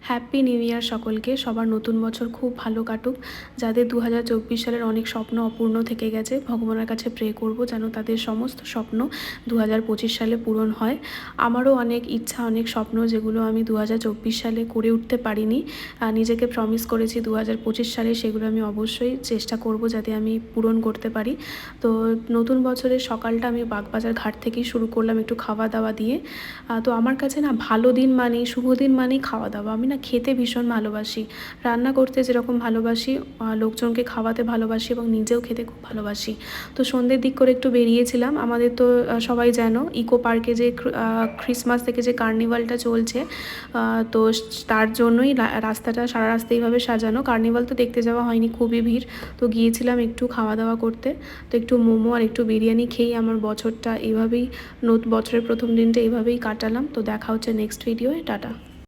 Happy new year সকলকে। সবার নতুন বছর খুব ভালো কাটুক। যাদের 2024 সালের অনেক স্বপ্ন অপূর্ণ থেকে গেছে, ভগবানের কাছে প্রে করব যেন তাদের সমস্ত স্বপ্ন 2025 সালে পূরণ হয়। আমারও অনেক ইচ্ছা, অনেক স্বপ্ন যেগুলো আমি 2024 সালে করে উঠতে পারিনি। নিজেকে প্রমিস করেছি 2025 সালে সেগুলো আমি অবশ্যই চেষ্টা করব যাতে আমি পূরণ করতে পারি। তো নতুন বছরের সকালটা আমি বাগবাজার ঘাট থেকেই শুরু করলাম একটু খাওয়া দাওয়া দিয়ে। তো আমার কাছে না ভালো দিন মানেই, শুভ দিন মানেই খাওয়া দাওয়া। আমি না খেতে ভীষণ ভালোবাসি, রান্না করতে যেরকম ভালোবাসি, লোকজনকে খাওয়াতে ভালোবাসি এবং নিজেও খেতে খুব ভালোবাসি। তো সন্ধ্যের দিক করে একটু বেরিয়েছিলাম। আমাদের তো সবাই জানো ইকো পার্কে যে ক্রিসমাস থেকে যে কার্নিভালটা চলছে, তো তার জন্যই রাস্তাটা সারা রাস্তা এইভাবে সাজানো। কার্নিভাল তো দেখতে যাওয়া হয়নি, খুবই ভিড়। তো গিয়েছিলাম একটু খাওয়া দাওয়া করতে। তো একটু মোমো আর একটু বিরিয়ানি খেয়েই আমার বছরটা এইভাবেই, বছরের প্রথম দিনটা এইভাবেই কাটালাম। তো দেখা হচ্ছে নেক্সট ভিডিওয়ে। টাটা।